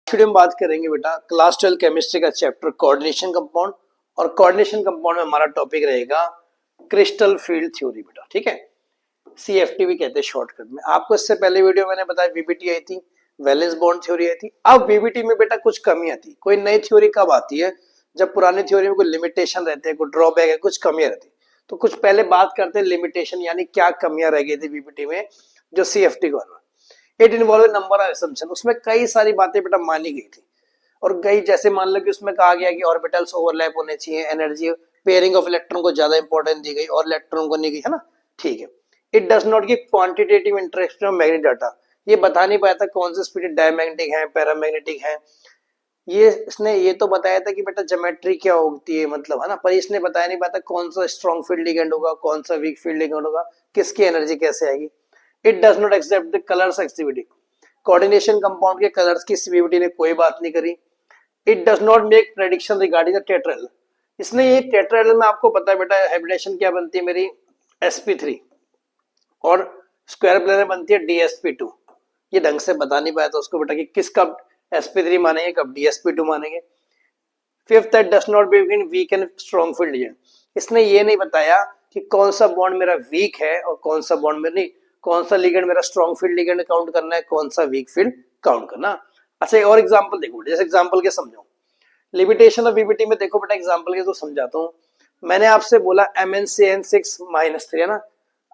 Video में बात करेंगे बेटा क्लास 12 केमिस्ट्री का चैप्टर कोऑर्डिनेशन कंपाउंड। और कोऑर्डिनेशन कंपाउंड में हमारा टॉपिक रहेगा क्रिस्टल फील्ड थ्योरी बेटा, ठीक है। सीएफटी भी कहते हैं शॉर्टकट में। आपको इससे पहले वीडियो मैंने बताया वीबीटी आई थी, वैलेंस बॉन्ड थ्योरी आई थी। अब वीबीटी में बेटा कुछ कमियां थी। कोई नई थ्योरी कब आती है? जब पुरानी थ्योरी में कोई लिमिटेशन रहते हैं, कोई ड्रॉबैक है, कुछ कमियां रहती है। तो कुछ पहले बात करते हैं लिमिटेशन, यानी क्या कमियां रह गई थी वीबीटी में जो सीएफटी को आना। It involve number of assumption, उसमें कई सारी बातें बेटा मानी गई थी। और कई जैसे मान लो कि उसमें कहा गया कि ऑर्बिटल्स ओवरलैप होने चाहिए, एनर्जी पेयरिंग ऑफ इलेक्ट्रॉन को ज्यादा इंपॉर्टेंस दी गई और इलेक्ट्रॉन को नहीं गई, है ना, ठीक है। It does not give quantitative interest of magnetic data, ये बता नहीं पाया था कौन से स्पीड डायमैग्नेटिक है, पैरामैग्नेटिक है। ये इसने ये तो बताया था कि बेटा ज्योमेट्री क्या होती है, मतलब, है ना, पर इसने बताया नहीं पाया कौन सा स्ट्रॉन्ग फील्ड लिगेंड होगा, कौन सा वीक फील्ड लिगेंड होगा, किसकी एनर्जी कैसे आएगी। It does not accept the colours activity, coordination compound के कलर्स की सीवीटी ने कोई बात नहीं करी। It does not make prediction regarding the tetrahedral, इसने ये टेट्राहेड्रल में आपको पता है बेटा हाइब्रिडेशन क्या बनती है मेरी sp3 और स्क्वायर प्लेनर बनती है dsp2। ये ढंग से बता नहीं पाया था उसको बेटा कि किस कब sp3 मानेंगे कब dsp2 मानेंगे। Fifth that does not between weak and strong field ligand, इसने ये नहीं बताया कि कौन सा बॉन्ड मेरा वीक है और कौन सा बॉन्ड में नहीं, कौन सा लिगेंड मेरा स्ट्रॉन्ग फील्ड लिगेंड काउंट करना है, कौन सा वीक फील्ड काउंट करना। अच्छा और एग्जांपल देखो, जैसे एग्जांपल के समझो लिमिटेशन ऑफ वीबीटी में, देखो बेटा एग्जांपल के तो समझाता हूँ। मैंने आपसे बोला MnCN6-3 है ना।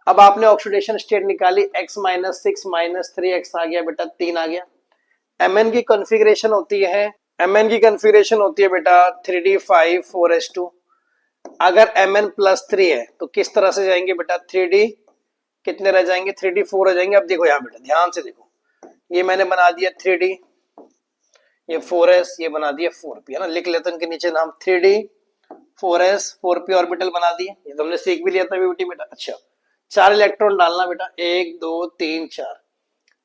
अब आपने ऑक्सीडेशन स्टेट निकाली x-6-3x आ गया बेटा, 3 आ गया। Mn की कॉन्फ़िगरेशन होती है बेटा 3d5-4s2। अगर Mn+3 है तो किस तरह से जाएंगे बेटा, 3d कितने रह जाएंगे, 3d4 रह जाएंगे। अब देखो यहाँ बेटा ध्यान से देखो, ये मैंने बना दिया 3d, ये 4s, ये बना दिया 4p, है ना। लिख लेते हैं इनके नीचे नाम, 3d 4s 4p ऑर्बिटल बना दिए। ये तो हमने सीख भी लिया था वीबीटी बेटा। अच्छा 4 इलेक्ट्रॉन डालना बेटा, 1 2 3 4,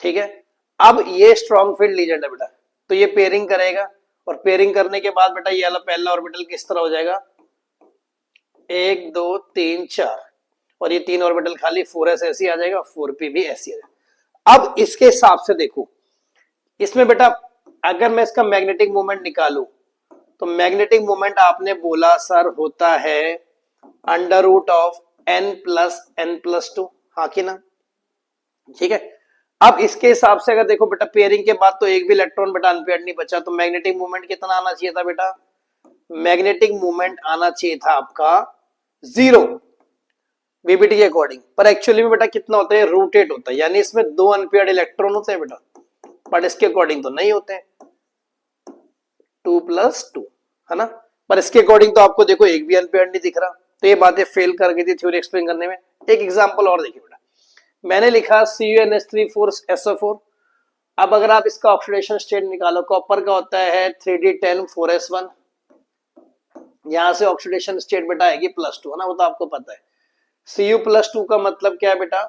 ठीक है। अब ये स्ट्रॉन्ग फील्ड लीजेंड है बेटा, तो ये पेयरिंग करेगा और पेयरिंग करने के बाद बेटा ये वाला पहला ऑर्बिटल किस तरह हो जाएगा, 1 2 3 4, और ये 3 ऑर्बिटल खाली 4s ऐसी आ जाएगा, 4p भी ऐसी आ जाएगा। अब इसके हिसाब से देखो, इसमें बेटा अगर मैं इसका मैग्नेटिक मोमेंट निकालू तो मैग्नेटिक मोमेंट आपने बोला सर होता है √n+n+2, हाँ कि ना, ठीक है। अब इसके हिसाब से अगर देखो बेटा पेयरिंग के बाद तो एक भी इलेक्ट्रॉन बेटा अनपेयर्ड नहीं बचा, तो मैग्नेटिक मोमेंट कितना आना चाहिए था बेटा, मैग्नेटिक मोमेंट आना चाहिए था आपका 0 वीबीटी के अकॉर्डिंग। पर एक्चुअली में बेटा कितना होता है, रूटेट होता है, यानी इसमें 2 अनपेयर्ड इलेक्ट्रॉन होते हैं बेटा, बट इसके अकॉर्डिंग तो नहीं होते, 2+2, है ना। पर इसके अकॉर्डिंग तो आपको देखो एक भी अनपेयर्ड नहीं दिख रहा, तो ये बातें फेल कर गई थी थ्योरी एक्सप्लेन करने में। एक एग्जांपल और देखिए बेटा, मैंने लिखा CuNH3 4SO4। अब अगर आप इसका ऑक्सीडेशन स्टेट निकालो, कॉपर का होता है 3d10-4s1, यहां से ऑक्सीडेशन स्टेट बेटा आएगी +2, है ना, वो तो आपको पता है। Cu+2 का मतलब क्या है बेटा,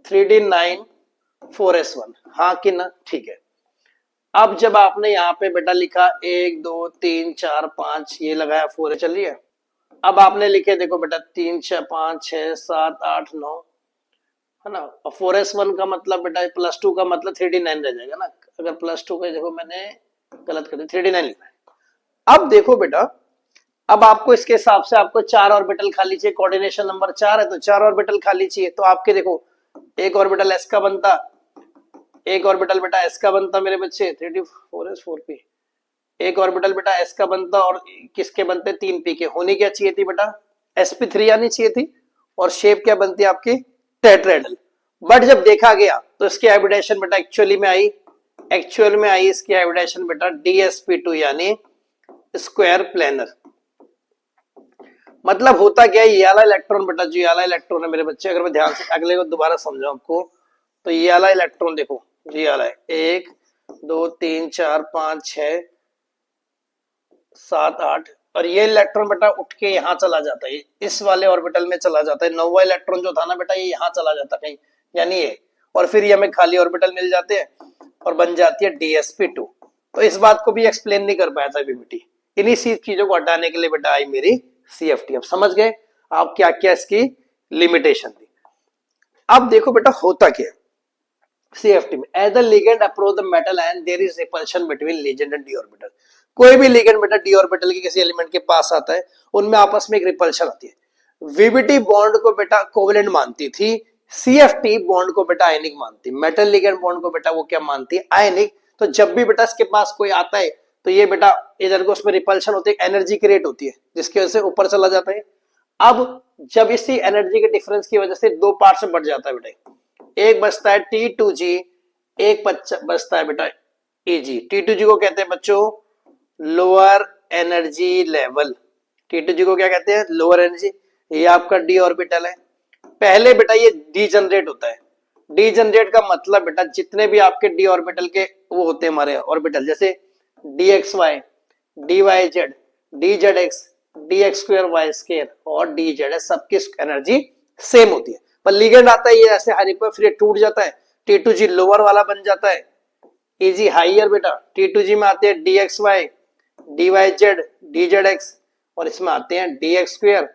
3d9-4s1, हाँ कि ना, ठीक है। अब जब आपने यहाँ पे बेटा लिखा 1 2 3 4 5, ये लगाया 4 चलिए। अब आपने लिखे देखो बेटा 3 6 5 6 7 8 9, है ना, और 4s1 का मतलब बेटा +2 का मतलब 3d9 रह जाएगा ना। अगर +2 का देखो मैंने गलत कर दिया, 3d9 लिखना है। अब देखो बेटा, अब आपको इसके हिसाब से आपको 4 ऑर्बिटल खाली चाहिए, कोऑर्डिनेशन नंबर 4 है तो 4 ऑर्बिटल खाली चाहिए। तो आपके देखो एक ऑर्बिटल s का बनता, एक ऑर्बिटल बेटा s का बनता मेरे बच्चे 3d4s4p, एक ऑर्बिटल बेटा s का बनता और किसके बनते 3p के। होनी क्या चाहिए थी बेटा, sp3 आनी चाहिए थी, और शेप क्या बनती है आपकी, टेट्राहेड्रल। बट जब देखा गया तो इसकी हाइब्रिडेशन बेटा एक्चुअल में आई इसकी हाइब्रिडेशन बेटा dsp2 यानी स्क्वायर प्लेनर। मतलब होता क्या है, ये वाला इलेक्ट्रॉन बेटा, जो ये वाला इलेक्ट्रॉन है मेरे बच्चे, अगर मैं ध्यान से अगले को दोबारा समझाऊं आपको, तो ये वाला इलेक्ट्रॉन देखो, ये वाला है 1 2 3 4 5 6 7 8, और ये इलेक्ट्रॉन बेटा उठ के यहाँ चला जाता है, इस वाले ऑर्बिटल में चला जाता है। 9वां इलेक्ट्रॉन जो था ना बेटा, ये यहाँ चला जाता है कहीं, यानी ये, और फिर ये हमें खाली ऑर्बिटल मिल जाते हैं और बन जाती है dsp2। तो इस बात को भी एक्सप्लेन नहीं कर पाया था वीबीटी, इन्हीं चीजों को हटाने के लिए बेटा आई मेरी CFT। अब समझ गए आप क्या क्या इसकी लिमिटेशन थी। अब देखो बेटा होता क्या, CFT में as the ligand approach the metal ion there is repulsion between ligand and d orbital. कोई भी लिगेंड बेटा डी ऑर्बिटल के किसी एलिमेंट के पास आता है, उनमें आपस में एक रिपल्शन आती है। वीबीटी बॉन्ड को बेटा कोवेलेंट मानती थी, CFT बॉन्ड को बेटा आयनिक मानती, मेटल लिगेंड बॉन्ड को बेटा वो क्या मानती है, आयनिक। तो जब भी बेटा इसके पास कोई आता है तो ये बेटा इधर को उसमें रिपल्शन होती है, एनर्जी क्रिएट होती है जिसकी वजह से ऊपर चला जाता है। अब जब इसी एनर्जी के डिफरेंस की वजह से दो पार्ट में बढ़ जाता है बेटा, एक बचता है T2G, एक बचता है बेटा Eg। T2G को कहते हैं बच्चों लोअर एनर्जी लेवल, T2G को क्या कहते हैं, लोअर एनर्जी। ये आपका डी ऑर्बिटल है। पहले बेटा ये डीजनरेट होता है। डीजनरेट का मतलब बेटा जितने भी आपके डी ऑर्बिटल के वो होते हैं हमारे ऑर्बिटल, जैसे DXY, DYZ, DZX, DX2Y2 और DZ, सबकी एनर्जी सेम होती है। पर लिगेंड आता है ये ऐसे हाई पर फिर टूट जाता है, T2G लोअर वाला बन जाता है, Eg हाइयर बेटा। T2G में आते हैं DXY, DYZ, DZX और इसमें आते हैं DX2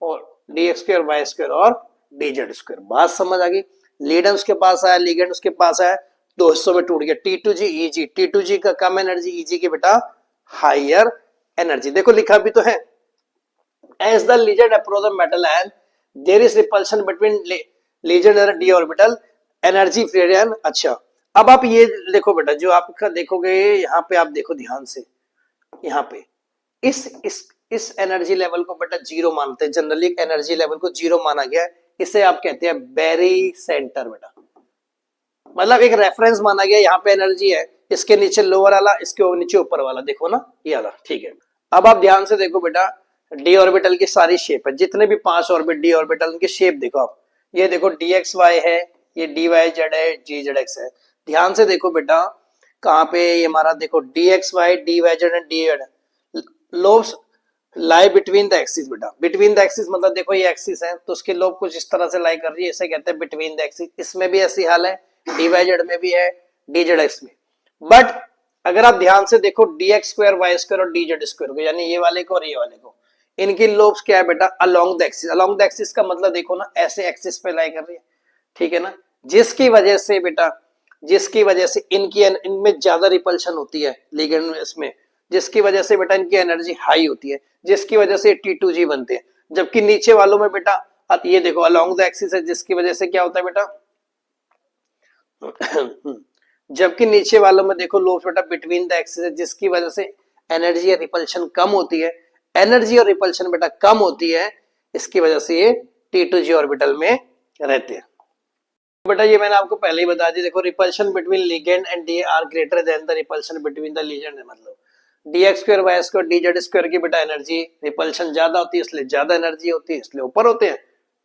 और DX2Y2 और DZ2। बात समझ आ गई। लिगेंड उसके पास आया, लिगेंड उसके पास आया, दो हिस्सों में टूट गया, T2G Eg। T2G का कम एनर्जी, Eg की बेटा हाइयर एनर्जी। देखो लिखा भी तो है, as the legend approach the metal ion there is repulsion between legend और d orbital, energy freedom। अच्छा अब आप ये देखो बेटा, जो आपका देखोगे यहाँ पे, आप देखो ध्यान से, यहाँ पे इस एनर्जी लेवल को बेटा जीरो मानते हैं। जनरली एनर्जी लेवल को जीरो माना गया है, इसे आप कहते हैं बेरी सेंटर बेटा, मतलब एक रेफरेंस माना गया। यहाँ पे एनर्जी है, इसके नीचे लोअर वाला, इसके नीचे ऊपर वाला, देखो ना ये वाला, ठीक है। अब आप ध्यान से देखो बेटा, डी ऑर्बिटल की सारी शेप है, जितने भी 5 ऑर्बिट डी ऑर्बिटल उनकी शेप देखो आप। ये देखो DXY है, ये DYZ है, GZX है। ध्यान से देखो बेटा, कहाँ पे ये हमारा देखो DXY, DYZ and DZ lobes lie between the axis बेटा। बिटवीन द एक्सिस मतलब देखो ये एक्सिस है तो उसके लोब कुछ इस तरह से लाई कर रही है, इसे कहते हैं बिटवीन द एक्सिस। इसमें भी ऐसी हाल है, DYZ में भी है, DZX में। बट अगर आप ध्यान से देखो DX2Y2 और DZ2 को, यानी ये वाले को और ये वाले को, इनकी लोब्स क्या है बेटा, along the axis. Along the axis का मतलब देखो ना, ऐसे एक्सिस पे लाई कर रही है, ठीक है ना, जिसकी वजह से बेटा, जिसकी वजह से इनमें ज्यादा रिपल्शन होती है लिगेंड इसमें, जिसकी वजह से बेटा इनकी एनर्जी हाई होती है, जिसकी वजह से T2G बनते हैं। जबकि नीचे वालों में बेटा ये देखो अलोंग द एक्सिस है, जिसकी वजह से क्या होता है बेटा जबकि नीचे वालों में देखो लोब्स बेटा बिटवीन द एक्सिस है, जिसकी वजह से एनर्जी या रिपल्शन कम होती है। एनर्जी और रिपल्शन बेटा कम होती है, इसकी वजह से ये T2G ऑर्बिटल में रहते हैं बेटा। ये मैंने आपको पहले ही बता दी, देखो repulsion between ligand and D R greater than the repulsion between the ligand, मतलब DX2Y2 DZ2 की बेटा एनर्जी रिपल्शन ज्यादा होती है, इसलिए ज्यादा एनर्जी होती है, इसलिए ऊपर होते हैं।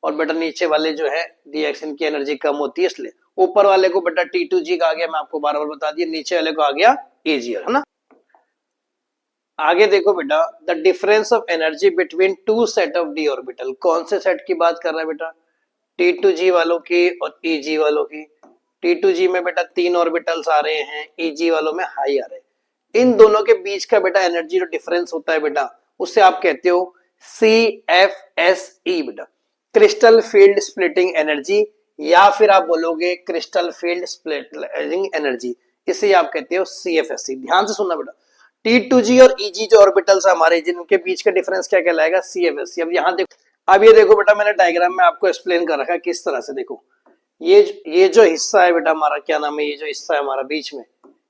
और बेटा नीचे वाले जो है DX, इनकी एनर्जी कम होती है, इसलिए ऊपर वाले को बेटा T2G का आ गया, मैं आपको बार बार बता दिया, नीचे वाले को आ गया Eg, है ना। आगे देखो बेटा, the difference of energy between two set of D orbital. कौन से सेट की बात कर रहा है बेटा, T2G वालों की और Eg वालों की। T2G में बेटा 3 ऑर्बिटल्स आ रहे हैं, Eg वालों में हाई आ रहे हैं। इन दोनों के बीच का बेटा एनर्जी जो डिफरेंस होता है बेटा, उससे आप कहते हो CFSE बेटा, क्रिस्टल फील्ड स्प्लिटिंग एनर्जी, या फिर आप बोलोगे क्रिस्टल फील्ड स्प्लिटिंग एनर्जी, इसे आप कहते हो CFSE। ध्यान से सुनना बेटा, T2G और Eg जो ऑर्बिटल्स हमारे, जिनके बीच का डिफरेंस क्या कहलाएगा, CFSE। अब यहाँ देखो, अब ये देखो बेटा, मैंने डायग्राम में आपको एक्सप्लेन कर रखा है किस तरह से। देखो ये जो हिस्सा है बेटा हमारा, क्या नाम है, ये जो हिस्सा है हमारा बीच में,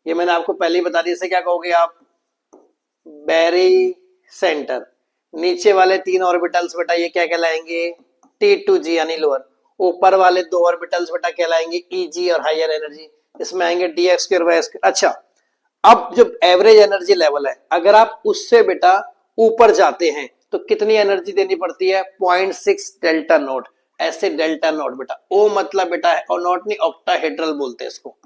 ये मैंने आपको पहले ही बता दिया, इसे क्या कहोगे आप, बेरी सेंटर। नीचे वाले 3 ऑर्बिटल्स बेटा ये क्या कहलाएंगे, T2G यानी लोअर। ऊपर वाले 2 ऑर्बिटल्स बेटा कहलाएंगे Eg और हाइयर एनर्जी, इसमें आएंगे DX2Y2। अच्छा, अब जो एवरेज एनर्जी लेवल है, अगर आप उससे बेटा ऊपर जाते हैं तो कितनी एनर्जी देनी पड़ती है, 0.6 डेल्टा नॉट। ऐसे डेल्टा नॉट बेटा, ओ मतलब बेटा है, और नॉट नहीं, ऑक्टाहेड्रल बोलते हैं इसको,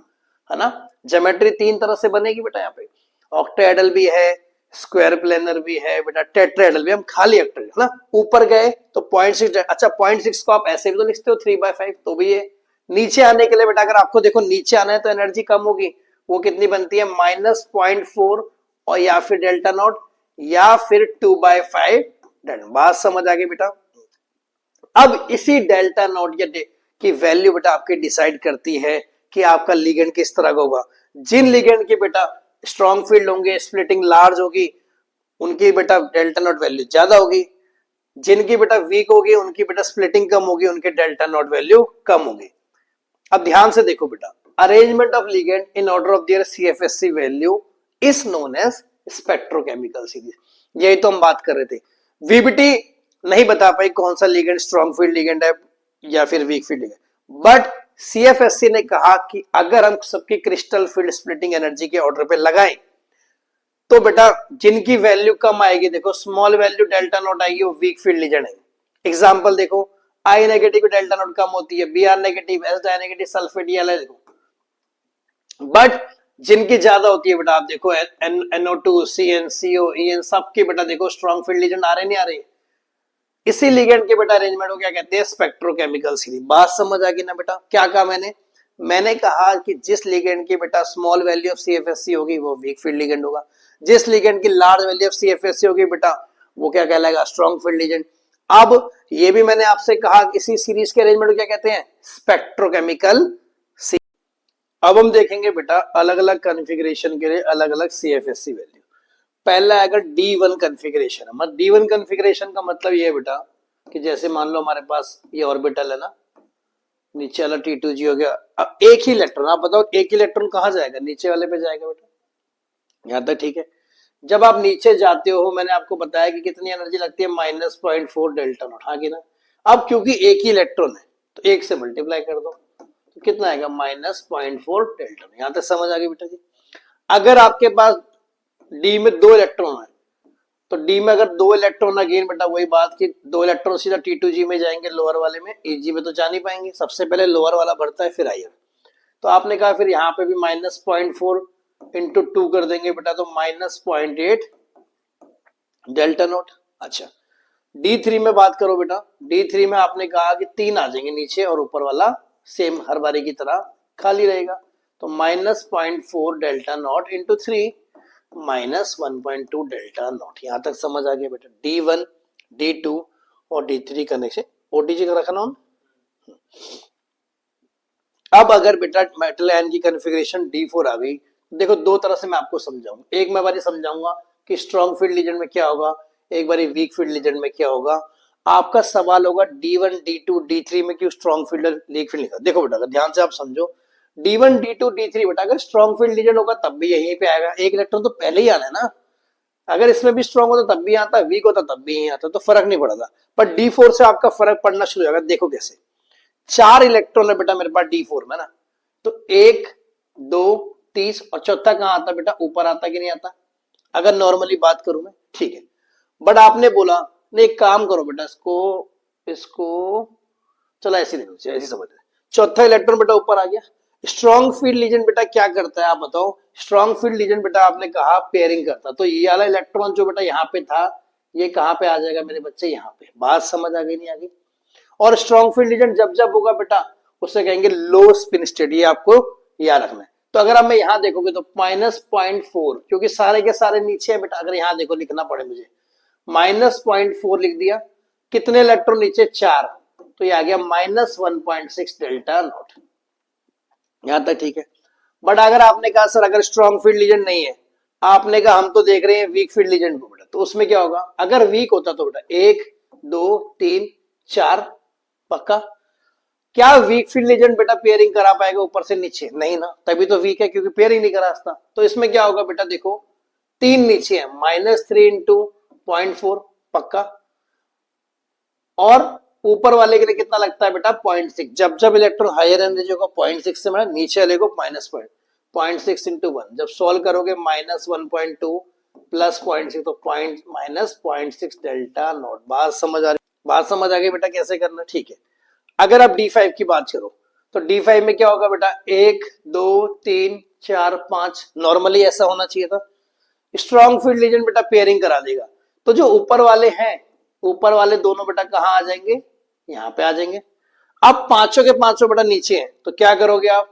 है ना। ज्योमेट्री 3 तरह से बनेगी बेटा, यहाँ पे ऑक्टाहेड्रल भी है, स्क्वायर प्लेनर भी है बेटा, टेट्राहेड्रल भी। हम खाली ऑक्टाहेड्रल ना, ऊपर गए तो 0.6। अच्छा 0.6 को आप ऐसे भी तो लिखते हो 3/5, तो भी ये नीचे आने के लिए बेटा, अगर आपको देखो नीचे आना है तो एनर्जी कम होगी, वो कितनी बनती है, -0.4 और या फिर डेल्टा नॉट या फिर 2/5 डेल्टा। बात समझ आ गई बेटा। अब इसी डेल्टा नॉट की वैल्यू बेटा आपकी डिसाइड करती है कि आपका लिगेंड किस तरह का होगा। जिन लिगेंड की बेटा स्ट्रॉन्ग फील्ड होंगे, स्प्लिटिंग लार्ज होगी, उनकी बेटा डेल्टा नॉट वैल्यू ज्यादा होगी। जिनकी बेटा वीक होगी उनकी बेटा स्प्लिटिंग कम होगी, उनके डेल्टा नॉट वैल्यू कम होगी। अब ध्यान से देखो बेटा, arrangement of ligand in order of their CFSC value is known as spectrochemical series. यही तो हम बात कर रहे थे। वीबीटी नहीं बता पाई कौन सा लिगेंड स्ट्रॉन्ग फील्ड लिगेंड है या फिर weak field ligand, but CFSC ने कहा कि अगर हम सबकी क्रिस्टल फील्ड स्प्लिटिंग एनर्जी के ऑर्डर पे लगाएं तो बेटा जिनकी वैल्यू कम आएगी, देखो स्मॉल वैल्यू डेल्टा नॉट आएगी, वो वीक फील्ड लिगेंड है। एग्जांपल देखो, आई नेगेटिव डेल्टा नॉट कम होती है, Br negative, S die negative, sulphate, ये अलग देखो। बट जिनकी ज्यादा होती है बेटा, आप देखो NO2, CN, CO, EN सबकी बेटा देखो स्ट्रॉन्ग फील्ड लिगेंड आ रहे नहीं आ रहे। इसी लिगेंड के बेटा अरेंजमेंट को क्या कहते हैं, स्पेक्ट्रोकेमिकल सीरीज। बात समझ आ गई ना बेटा। क्या कहा मैंने कहा कि जिस लिगेंड की बेटा स्मॉल वैल्यू ऑफ CFSC होगी वो वीक फील्ड लिगेंड होगा, जिस लिगेंड की लार्ज वैल्यू ऑफ CFSC होगी बेटा वो क्या कहलाएगा, स्ट्रॉन्ग फील्ड लिगेंड। अब ये भी मैंने आपसे कहा इसी सीरीज के अरेंजमेंट को क्या कहते हैं, स्पेक्ट्रोकेमिकल सीरीज। अब हम देखेंगे बेटा अलग अलग कॉन्फ़िगरेशन के लिए अलग अलग CFSC वैल्यू। पहला अगर D1 कॉन्फ़िगरेशन है, मतलब D1 कॉन्फ़िगरेशन का मतलब ये है बेटा कि जैसे मान लो हमारे पास ये ऑर्बिटल है ना, नीचे वाला T2G हो गया। अब एक ही इलेक्ट्रॉन, आप बताओ एक इलेक्ट्रॉन कहां जाएगा, नीचे वाले पे जाएगा बेटा, यहां तक ठीक है। जब आप नीचे जाते हो मैंने आपको बताया कि कितनी एनर्जी लगती है, -0.4 डेल्टा नॉट, हाँ कि ना। अब क्योंकि एक ही इलेक्ट्रॉन है तो एक से मल्टीप्लाई कर दो तो कितना आएगा, -0.4 डेल्टा नॉट। यहां तक समझ आ गई बेटा जी। अगर आपके पास डी में 2 इलेक्ट्रॉन है तो डी में अगर 2 इलेक्ट्रॉन, अगेन बेटा वही बात कि 2 इलेक्ट्रॉन सीधा T2G में जाएंगे, लोअर वाले में, EG में तो जा नहीं पाएंगे, सबसे पहले लोअर वाला बढ़ता है फिर हायर। तो आपने कहा फिर यहाँ पे भी -0.4 इंटू 2 कर देंगे बेटा तो -0.8 डेल्टा नॉट। अच्छा D3 में बात करो बेटा, D3 में आपने कहा कि 3 आ जाएंगे नीचे और ऊपर वाला सेम हर बारी की तरह खाली रहेगा, तो -0.4 delta not into 3 -1.2 delta not. यहां तक समझ आ गया बेटा। D1, D2 और D3 कनेक्शन OTG का रखना ऑन। अब अगर बेटा मेटल आयन की कॉन्फ़िगरेशन D4 आ गई, देखो दो तरह से मैं आपको समझाऊंगा। एक मैं बारी समझाऊंगा कि स्ट्रॉन्ग फील्ड लिगेंड में क्या होगा, एक बारी वीक फील्ड लिगेंड में क्या होगा। आपका सवाल होगा D1, D2, D3 में क्यों स्ट्रॉन्ग फील्ड और वीक फील्ड लिखा। देखो बेटा ध्यान से आप समझो, D1, D2, D3 बेटा अगर स्ट्रॉन्ग फील्ड लिगेंड होगा तब भी यहीं पे आएगा, एक इलेक्ट्रॉन तो पहले ही आना है ना। अगर इसमें भी स्ट्रॉन्ग होता तब भी आता, वीक होता तब भी यहीं आता, तो फर्क नहीं पड़ता। पर D4 से आपका फर्क पड़ना शुरू हो जाएगा। देखो कैसे, 4 इलेक्ट्रॉन है बेटा मेरे पास D4 में ना, तो 1, 2, 3 और चौथा कहां आता बेटा, ऊपर आता कि नहीं आता, अगर नॉर्मली बात करूं मैं, ठीक है। बट आपने बोला नहीं एक काम करो बेटा, इसको चलो ऐसे नहीं, ऐसे समझ रहे, चौथा इलेक्ट्रॉन बेटा ऊपर आ गया। स्ट्रॉन्ग फील्ड लिगेंड बेटा क्या करता है आप बताओ, स्ट्रॉन्ग फील्ड लिगेंड बेटा आपने कहा पेयरिंग करता, तो ये वाला इलेक्ट्रॉन जो बेटा यहाँ पे था ये कहां पे आ जाएगा मेरे बच्चे, यहाँ पे। बात समझ आ गई नहीं आ गई। और स्ट्रॉन्ग फील्ड लिगेंड जब जब होगा बेटा उससे कहेंगे लो स्पिन स्टेट, ये आपको याद रखना है। तो अगर आप मैं यहां देखोगे तो -0.4, क्योंकि सारे के सारे नीचे है बेटा, अगर यहां देखो लिखना पड़े मुझे, -0.4 लिख दिया, कितने इलेक्ट्रॉन नीचे, 4, तो ये आ गया -1.6 डेल्टा नॉट। यहां तक ठीक है। बट अगर आपने कहा सर अगर स्ट्रॉन्ग फील्ड लिगेंड नहीं है, आपने कहा हम तो देख रहे हैं वीक फील्ड लिगेंड को बेटा, तो उसमें क्या होगा, अगर वीक होता तो बेटा 1, 2, 3, 4 पक्का। क्या वीक फील्ड लिगेंड बेटा पेयरिंग करा पाएगा ऊपर से नीचे, नहीं ना, तभी तो वीक है क्योंकि पेयरिंग नहीं करा सकता। तो इसमें क्या होगा बेटा, देखो 3 नीचे है, -3 इंटू 0.4 पक्का, और ऊपर वाले के लिए कितना लगता है बेटा 0.6। जब जब इलेक्ट्रॉन हायर एनर्जी होगा 0.6 से मतलब नीचे वाले को -0.6 इंटू 1, जब सोल्व करोगे -1.2 प्लस 0.6 तो -0.6 डेल्टा नॉट। बात समझ आ रही, बात समझ आ गई बेटा कैसे करना, ठीक है। अगर आप D5 की बात करो तो D5 में क्या होगा बेटा, 1, 2, 3, 4, 5, नॉर्मली ऐसा होना चाहिए था। स्ट्रॉन्ग फील्ड लिगेंड बेटा पेयरिंग करा देगा, तो जो ऊपर वाले हैं, ऊपर वाले दोनों बेटा कहां आ जाएंगे, यहां पे आ जाएंगे। अब पांचों के पांचों बेटा नीचे हैं, तो क्या करोगे आप,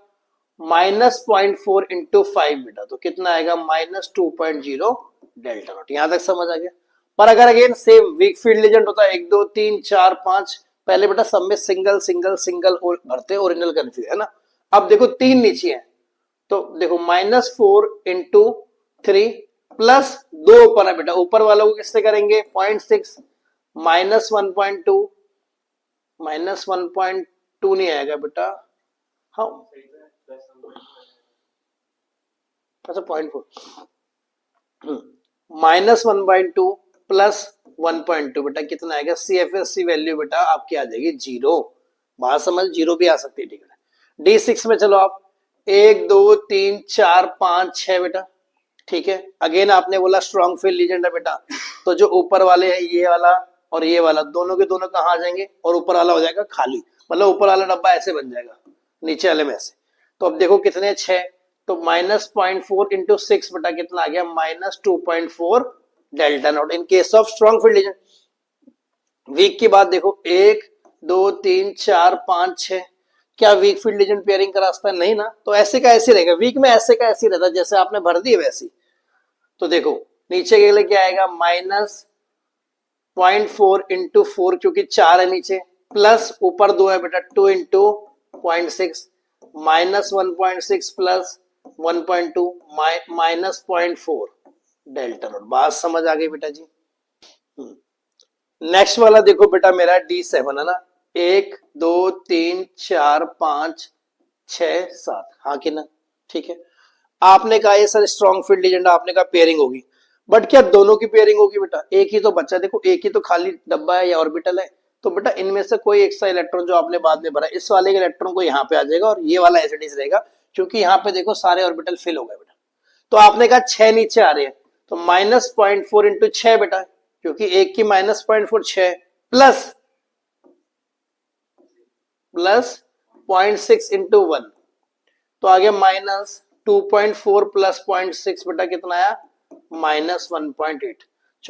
-0.4 इंटू 5 बेटा, तो कितना आएगा, -2.0 डेल्टा नॉट। यहां तक समझ आ गया। पर अगर again same weak field ligand होता है 1, 2, 3, 4, 5, पहले बेटा सब में सिंगल सिंगल सिंगल भरते ओरिजिनल कन्फ्यूज है ना। अब देखो 3 नीचे है, तो देखो -4 × 3 प्लस 2 ऊपर है बेटा, ऊपर वालों को किससे करेंगे 0.6 -1.2, -1.2 नहीं आएगा बेटा, हाँ अच्छा 0.4, -1/2 प्लस 1.2 बेटा कितना आएगा, CFSC वैल्यू बेटा आपकी आ जाएगी 0। बात समझ, 0 भी आ सकती है, ठीक है। D6 में चलो आप 1 2 3 4 5 6 बेटा, ठीक है। अगेन आपने बोला स्ट्रॉन्ग फील्ड लीजेंड है बेटा, तो जो ऊपर वाले हैं ये वाला और ये वाला दोनों के दोनों कहाँ आ जाएंगे, और ऊपर वाला हो जाएगा खाली, मतलब ऊपर वाला डब्बा ऐसे बन जाएगा नीचे वाले में ऐसे। तो अब देखो कितने 6, तो -0.4 × 6 बेटा कितना आ गया, -2.4 delta naught in case of strong field ligand. Weak की बात देखो 1 2 3 4 5 6, क्या वीक फील्ड लीजेंड पेयरिंग का रास्ता नहीं ना, तो ऐसे का ऐसे रहेगा, वीक में ऐसे का ऐसे रहता, जैसे आपने भर दिए वैसे। तो देखो नीचे के लिए क्या आएगा, -0.4 × 4 क्योंकि 4 है नीचे, प्लस ऊपर 2 है बेटा 2 × 0.6, -1.6 प्लस 1.2 -0.4 डेल्टा नॉट। बात समझ आ गई बेटा जी। नेक्स्ट वाला देखो बेटा मेरा D7 है ना, 1 2 3 4 5 6 7, हाँ कि ना, ठीक है। आपने कहा ये सर स्ट्रॉन्ग फील्ड लीजेंड, आपने कहा पेयरिंग होगी, बट क्या दोनों की पेयरिंग होगी बेटा, एक ही तो बच्चा, देखो एक ही तो खाली डब्बा है या ऑर्बिटल है, तो बेटा इनमें से कोई एक्स्ट्रा इलेक्ट्रॉन जो आपने बाद में भरा, इस वाले के इलेक्ट्रॉन को यहाँ पे आ जाएगा और ये वाला एसिड रहेगा, क्योंकि यहाँ पे देखो सारे ऑर्बिटल फिल हो गए बेटा। तो आपने कहा 6 नीचे आ रहे हैं, तो -0.4 × 6 बेटा, क्योंकि एक की -0.4 6 प्लस 0.6 × 1, तो आ गया -2.4 प्लस 0.6 बेटा कितना आया, -1.8।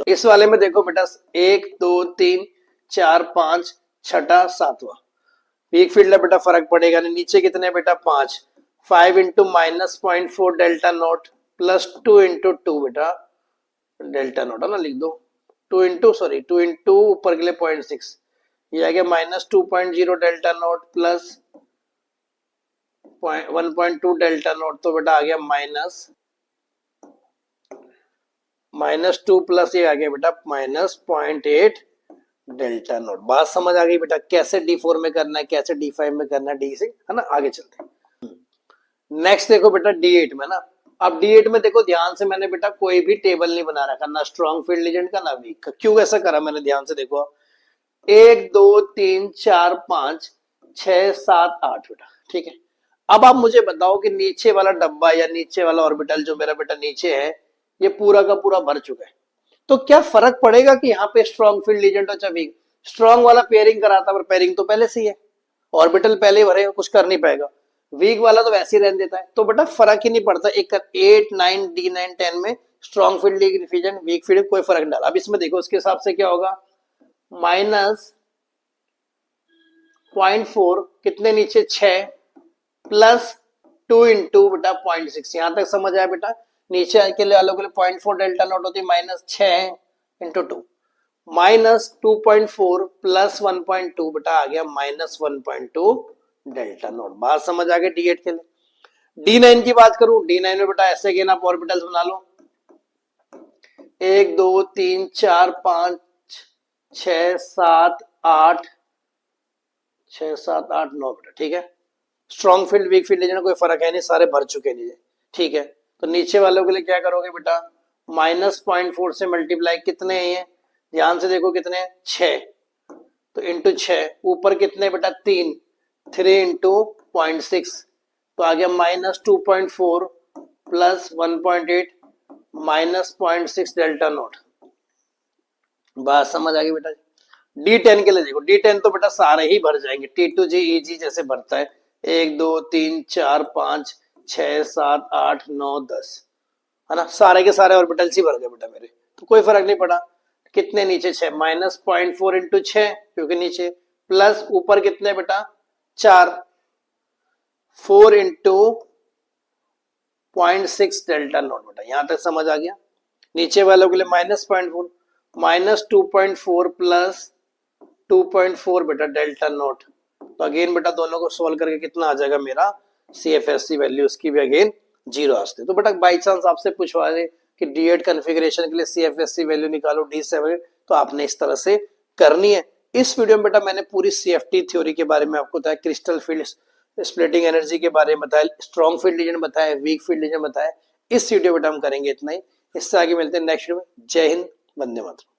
इस वाले में देखो बेटा 1 2 3 4 5 छठा सातवां वीक फील्ड है बेटा, फर्क पड़ेगा नहीं। नीचे कितने बेटा 5 × -0.4 डेल्टा नॉट प्लस 2 × 2 बेटा डेल्टा नॉट है ना, लिख दो 2 × ऊपर के लिए 0.6, ये आ गया -2.0 delta not plus 1.2 delta not, तो बेटा आ गया -2 प्लस ये आ गया बेटा -0.8 डेल्टा नॉट। बात समझ आ गई बेटा, कैसे D4 में करना है, कैसे D5 में करना है, D6 है ना। आगे चलते हैं, नेक्स्ट देखो बेटा D8 में ना। अब D8 में देखो ध्यान से, मैंने बेटा कोई भी टेबल नहीं बना रखा, ना स्ट्रॉन्ग फील्ड लीजेंड का ना वीक का। क्यों ऐसा करा मैंने, ध्यान से देखो 1 2 3 4 5 6 7 8 बेटा, ठीक है। अब आप मुझे बताओ कि नीचे वाला डब्बा या नीचे वाला ऑर्बिटल जो मेरा बेटा नीचे है, ये पूरा का पूरा भर चुका है, तो क्या फर्क पड़ेगा कि यहाँ पे स्ट्रॉन्ग फील्ड लीजेंड अच्छा वीक, स्ट्रॉन्ग वाला पेयरिंग कराता, पर पेयरिंग तो पहले से ही है, ऑर्बिटल पहले ही भरे, कुछ कर नहीं पाएगा। वीक वाला तो वैसे ही रहने देता है, तो बेटा फर्क ही नहीं पड़ता। एक 8 9 D9 10 में strong field ligand weak field कोई फर्क नहीं डाला। अब इसमें देखो उसके हिसाब से क्या होगा, -0.4 कितने नीचे 6 प्लस 2 × बेटा 0.6, यहां तक समझ आया बेटा। नीचे के लिए वालों के लिए 0.4 डेल्टा नॉट होती है, -6 × 2 -2.4 प्लस 1.2 बेटा आ गया -1.2 डेल्टा नॉट। बात समझ आ गई D8 के लिए। D9 की बात करूं, D9 में बेटा ऐसे अगेन आप ऑर्बिटल्स बना लो, 1 2 3 4 5 6 7 8 6 7 8 9 बेटा, ठीक है। Strong field weak field legend कोई फर्क है नहीं, सारे भर चुके नीचे, ठीक है। तो नीचे वालों के लिए क्या करोगे बेटा, -0.4 से मल्टीप्लाई, कितने हैं ये, ध्यान से देखो कितने 6, तो इंटू 6, ऊपर कितने बेटा 3 × 0.6, तो आ गया -2.4 प्लस 1.8 -0.6 डेल्टा नॉट। बात समझ आ गई बेटा। D10 के लिए देखो, D10 तो बेटा सारे ही भर जाएंगे, T2G EG जैसे भरता है, 1 2 3 4 5 6 7 8 9 10 है ना, सारे के सारे ऑर्बिटल्स ही भर गए बेटा मेरे, तो कोई फर्क नहीं पड़ा। कितने नीचे 6 -0.4 × 6 क्योंकि नीचे, प्लस ऊपर कितने बेटा 4 4 × 0.6 डेल्टा नॉट बेटा, यहां तक समझ आ गया। नीचे वालों के लिए -0.4 -2.4 प्लस 2.4 बेटा डेल्टा नॉट, तो अगेन बेटा दोनों को सोल्व करके कितना आ जाएगा मेरा CFSC वैल्यू उसकी भी अगेन 0 आ सकती है। तो बेटा बाई चांस आपसे पूछवा रहे कि D8 कॉन्फ़िगरेशन के लिए CFSC वैल्यू निकालो D7, तो आपने इस तरह से करनी है। इस वीडियो में बेटा मैंने पूरी CFT थ्योरी के बारे में आपको बताया, क्रिस्टल फील्ड स्प्लिटिंग एनर्जी के बारे में बताया, स्ट्रॉन्ग फील्ड रीजन बताया, वीक फील्ड रीजन बताया। इस वीडियो बेटा हम करेंगे इतना ही। इससे आगे मिलते हैं नेक्स्ट वीडियो में। जय हिंद, वंदे मातरम।